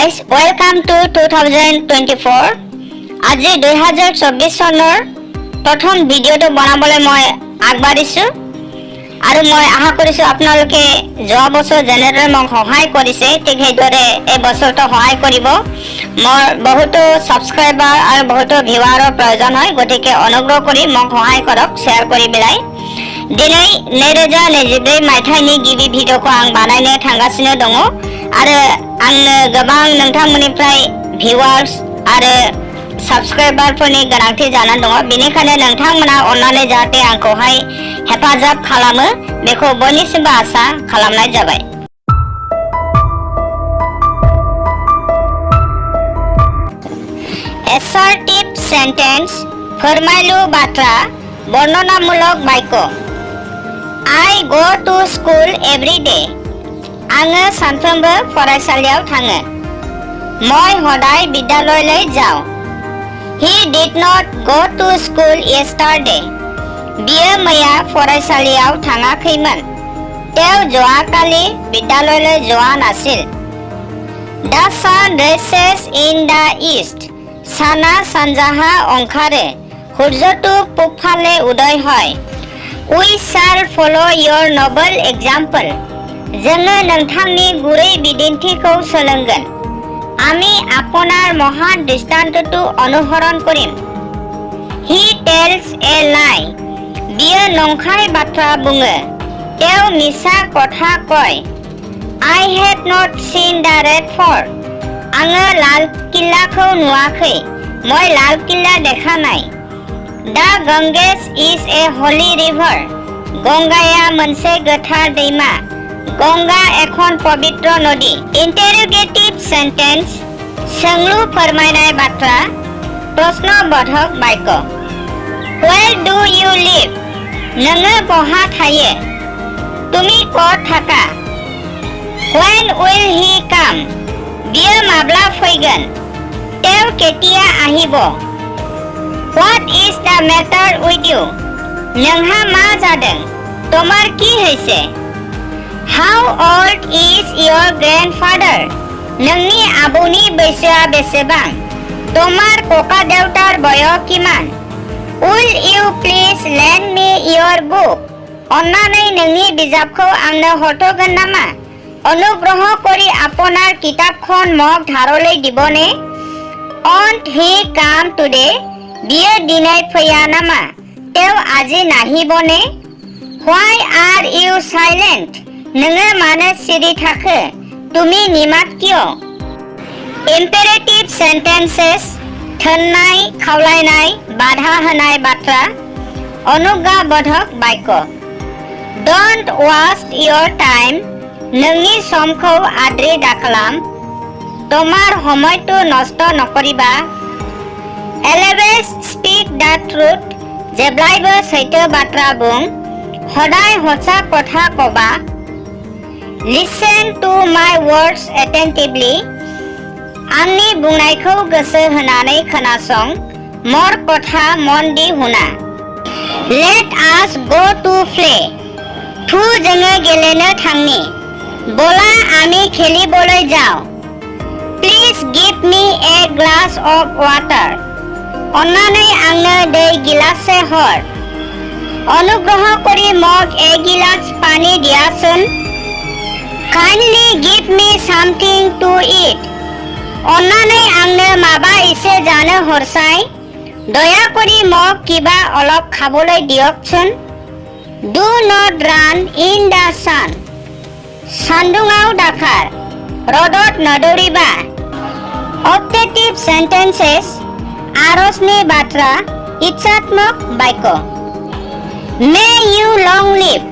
guys, welcome to 2024. আজি 2024 চনৰ প্ৰথম ভিডিওটো বনাবলৈ মই আগবাঢ়িছো আৰু মই আশা কৰিছো আপোনালোকে যোৱা বছৰ যেনেদৰে মোক সহায় কৰিছে ঠিক সেইদৰে এই বছৰটো সহায় কৰিব। মোৰ বহুতো সাবস্ক্ৰাইবাৰ আৰু বহুতো ভিউৱাৰৰ প্ৰয়োজন হয়, গতিকে অনুগ্ৰহ কৰি মোক সহায় কৰক শেয়াৰ কৰি बिलाय। दिनै 2024 मायथाइनि गिबि भिडिअखौ आं बानायनो थांगासिनो दङ आरो आंनो गोबां नोंथांमोननिफ्राय भिउवार्स आरो साबस्क्राइबारफोरनि गोनांथि जानानै दङ। बेनिखायनो नोंथांमोना अननानै जाहाथे आंखौहाय हेफाजाब खालामो बेखौ बयनिसिमबो आसा खालामनाय जाबाय। एसार्टिव सेन्टेन्स फोरमायलु बाथ्रा बर्णनामूलक वाक्य। I go to school every day. आङो सानफ्रोमबो फरायसालियाव थाङो। মই সদায় বিদ্যালয়লৈ যাওঁ। He did not go to school yesterday. बियो मैया फरायसालियाव थाङाखैमोन। তেওঁ যোৱাকালি বিদ্যালয়লৈ যোৱা নাছিল। The sun rises in the east. साना सानजाहा ओंखारो। সূৰ্যটো পূবফালে উদয় হয়। We shall follow your noble example. जोङो नोंथांनि गुरै बिदिन्थिखौ सोलोंगोन। আমি আপোনাৰ মহান দৃষ্টান্তটো অনুসৰণ কৰিম। He tells a lie. बियो नंखाय बाथ्रा बुङो। তেওঁ মিছা কথা কয়। I have not seen the red fort. आङो लाल किल्लाखौ नुवाखै। মই लाल किल्ला দেখা নাই। The Ganges is a holy river. गंगाया मोनसे गोथार दैमा। गंगा এখন पवित्र नदी। Interrogative sentence सोंलु फोरमायनाय बाथ्रा प्रश्नबोधक वाक्य। Where do you live? नोङो बहा थायो? তুমি ক'ত থাকা? When will he come? बियो माब्ला फैगोन? তেওঁ কেতিয়া আহিব? What is the matter with you? नोंहा मा जादों? তোমাৰ কি হৈছে? How old is your grandfather? नोंनि आबौनि बैसोआ बेसेबां? তোমাৰ ককা দেউতাৰ বয়স কিমান? Will you please lend me your book? अन्नानै नोंनि बिजाबखौ आंनो हरथ'गोन नामा? অনুগ্ৰহ কৰি আপোনাৰ কিতাপখন মোক ধাৰলৈ দিবনে? Won't he come today? बियो दिनै फैया नामा? তেওঁ আজি নাহিবনে? Why are you silent? नोङो मानो सिरि थाखो? তুমি নিমাত কিয়? Imperative sentences थोननाय खावलायनाय बाधा होनाय बाथ्रा अनुज्ञाबोधक वाक्य। Don't waste your time. नोंनि समखौ आद्रि दाखालाम। তোমাৰ সময়টো নষ্ট নকৰিবা। Always speak the truth. जेब्लायबो सैथो बाथ्रा बुं। সদায় সঁচা কথা কবা। Listen to my words attentively. आंनि बुंनायखौ गोसो होनानै खोनासं। मोर কথা মন দি শুনা। Let us go to play. थु जोङो गेलेनो थांनि। বলা আমি খেলিবলৈ যাওঁ। Please give me a glass of water. अन्नानै आंनो दै गिलाससे हर। अनुग्रह কৰি মোক এগিলাচ পানী দিয়াচোন। Kindly give me something to eat. अन्नानै आंनो माबा इसे जानो हरसाय। दया কৰি মোক কিবা অলপ খাবলৈ দিয়কচোন। Do not run in the sun. सान्दुङाव दाखार। र'दत नदौरिबा। Optative sentences आरजनि बाथ्रा इच्छात्मक वाक्य। May you long live.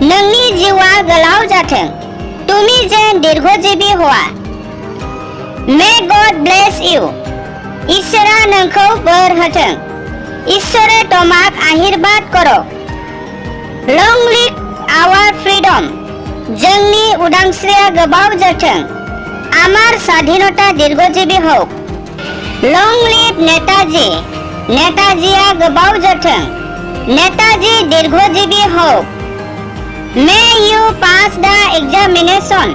नोंनि जिउआ गोलाव जाथों। তুমি যেন दीर्घजीवी हुआ। May God bless you. ईश्वरा नोंखौ बोर होथों। ईश्वरे তোমাক आशीर्वाद करक। Long live our freedom. जोंनि उदांस्रिया गोबाव जाथों। আমাৰ স্বাধীনতা दीर्घजीवी হওক। Long live Netaji. नेताजीया गोबाव जाथों। Netaji दीर्घजीवी हওক। May you pass the examination.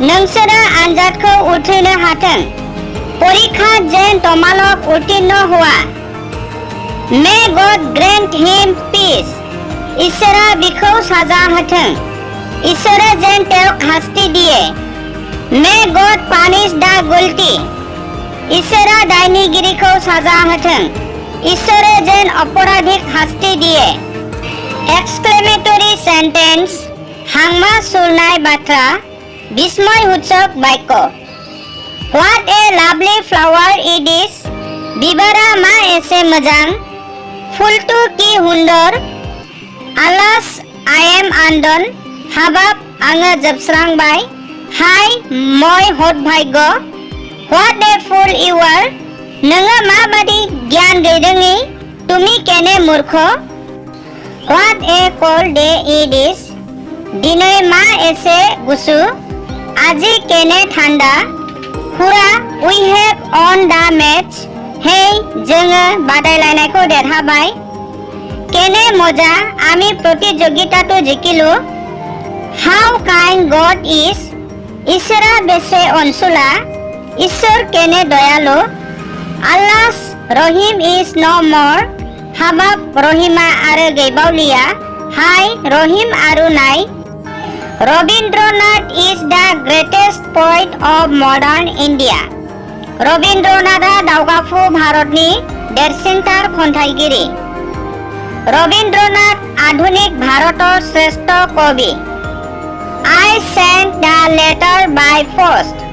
नोंसोरो आनजादखौ उथ्रिनो हाथों परीक्षा जेन तमालक उत्तीर्ण हुआ May God grant him peace इसोरा बिखौ साजा होथों इसोरो जेन तेवक हास्ति दिए May God punish the guilty इसोरा दायनिगिरिखौ साजा होथों इसोरो जेन अपराधिक हास्ति दिए Exclamatory sentence हांमा सुरनाय बाथ्रा बिस्मय सूचक वाक्य What a lovely flower it is बिबारा मा एसे मोजां फुलटु की हुंदर Alas I am undone हाबाब आङो जोबस्रांबाय हाय मय हतभाग्य What a fool you are नोङो माबादि गियान गैरोङि तुमि केने मूर्ख What a cold day it is दिनै मा एसे गुसु आजि केने ठान्डा हुरा we have won the match हे जोङो बादायलायनायखौ देरहाबाय केने मजा आमी प्रतियोगिताটো जिकिलु How kind God is इसोरा बेसे अनसुला इसोर केने दयालु Alas Rahim is no more हाबाब रहिमा आरो गैबावलिया हाय रहिम आरो नाय Rabindranath is the greatest poet of modern India. रबीन्द्रनाथा दावगाफु भारतनि देरसिनथार खन्थाइगिरि रबीन्द्रनाथ आधुनिक भारतर श्रेष्ठ कवि I sent the letter by post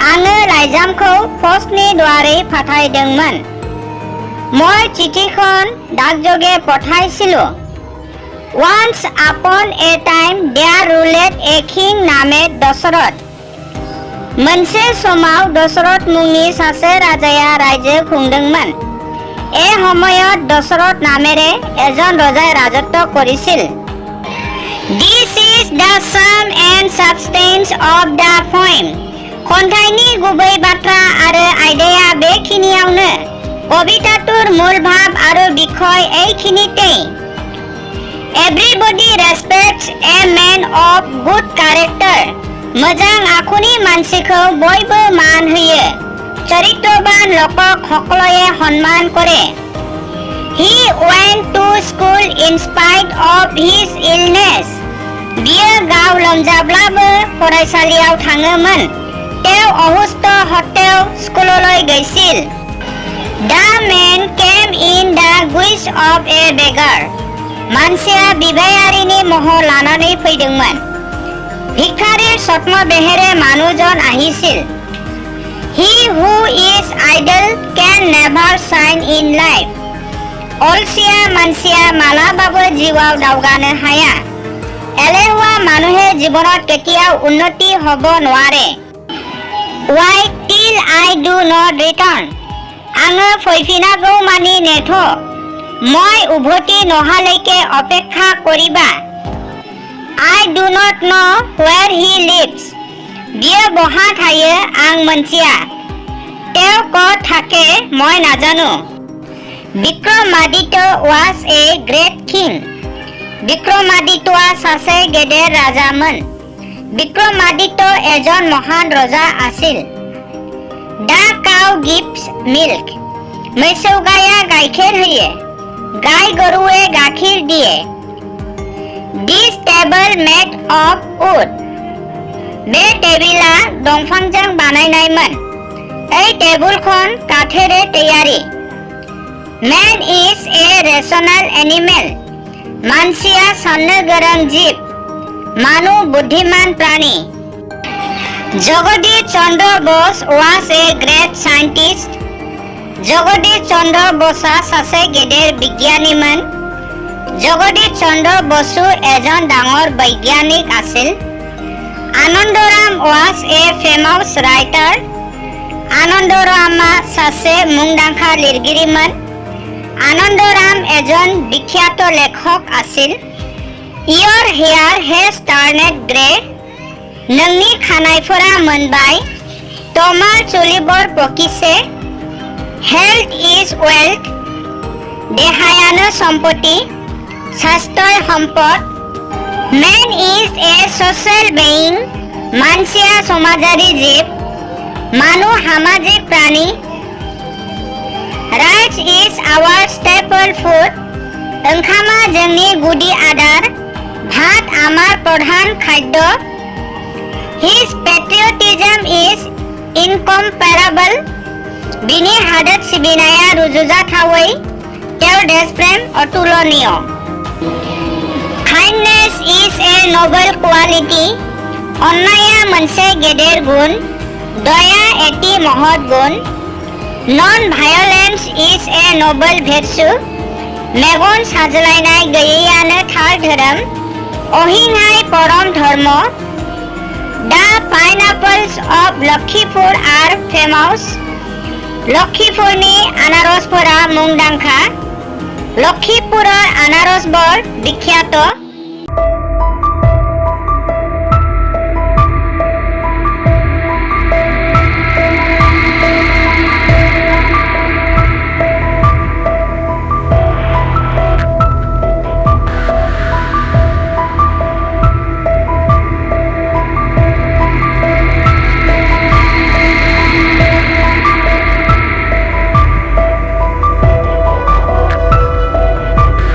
आङो लाइजामखौ पस्टनि द्वारै फाथायदोंमोन মই चिठीखन डाकजोगे पठाइছিলো Once upon a time there ruled a king named Dasharatha मोनसे समाव दशरथ मुंनि सासे राजाया रायजो खुंदोंमोन ए সময়ত Dasharath नामेरे एजन रजाय राजत्व करिছিল This is the sum and substance of the poem खन्थाइनि गुबै बाथ्रा आरो आयदाया बेखिनियावनो कविताटुर मूल भाव आरो बिखय एखिनितेই Everybody respects a man of good character मोजां आखुनि मानसिखौ बयबो मान होयो चरित्रबान लोकक सकलये सन्मान करे He went to school in spite of his illness बियो गाव लोमजाब्लाबो फरायसालियाव थाङोमोन तेव अहुस्थ हत्तेव स्कुलলৈ গৈছিল The man came in the guise of a beggar मानसिया बिबायारिनि महर लानानै फैदोंमोन भिखारी सत्म Behere मानुजन आहिছিল He who is idle can never shine in life अलसिया मानसिया मालाबाबो जिउआव दावगानो हाया एलेहुवा मानुहे जीवনত केতিয়াও उन्नति হ'ব নোৱাৰে Wait till I do not return आङो फैफिनागौ मानि नेथ মই উভতি নহালৈকে অপেক্ষা কৰিবা I do not know where he lives বিয়ে বহা ঠায়ে আং মনচিয়া তেও ক'ত থাকে মই নাজানো Vikramaditya was a great king Vikramaditya সাছে গেডেৰ ৰাজামন Vikramaditya এজন মহান ৰজা আছিল The cow gives milk मैसौ गाया गाइखेर होयो गाय गरुए गाखिर दिए This table made of wood बे टेबिला दंफांजों बानायनायमोन এই टेबुलखन काठेरे तैयारी Man is a rational animal मानसिया साननो गोरों जीव मानु बुद्धिमान प्राणी Jagdish Chandra Bose was a great scientist Jagdish चंद्र बोसा सासे गेदेर बिज्ञानीमोन जगदीश चंद्र बसु एजन डाঙर वैज्ञानिक आसिल Anandram was a famous writer आनंदरामा सासे मुंदांखा लिरगिरिमोन आनंदराम एजन विख्यात लेखक आसिल Your hair has turned grey नोंनि खानायफोरा मोनबाय तमार चुलिबर पकिसे Health is wealth देहायानो सम्पत्ति स्वास्थ्य सम्पद Man is a social being मानसिया समाजारि जिब, मानु सामाजिक प्राणी। Rice is our staple food. ओंखामा जोंनि गुदि आदार, भात आमार प्रधान खाद्य। His patriotism is incomparable. बिनि हादोर सिबिनाया रुजुजाथावै, तेव देशप्रेम अतुलनीय। Kindness is a noble quality. Annaya मोनसे गेदेर गुन, दया एटी महत गुन। Non-violence is a noble virtue. मेगन साज्लायनाय गैयैयानो थार धोरोम, अहिंसाय परम धर्म। The pineapples of Lakshipur are famous. लक्षिपुरनि आनारसफोरा मुंदांखा। लक्षिपुरर आनारस बर बिख्यात।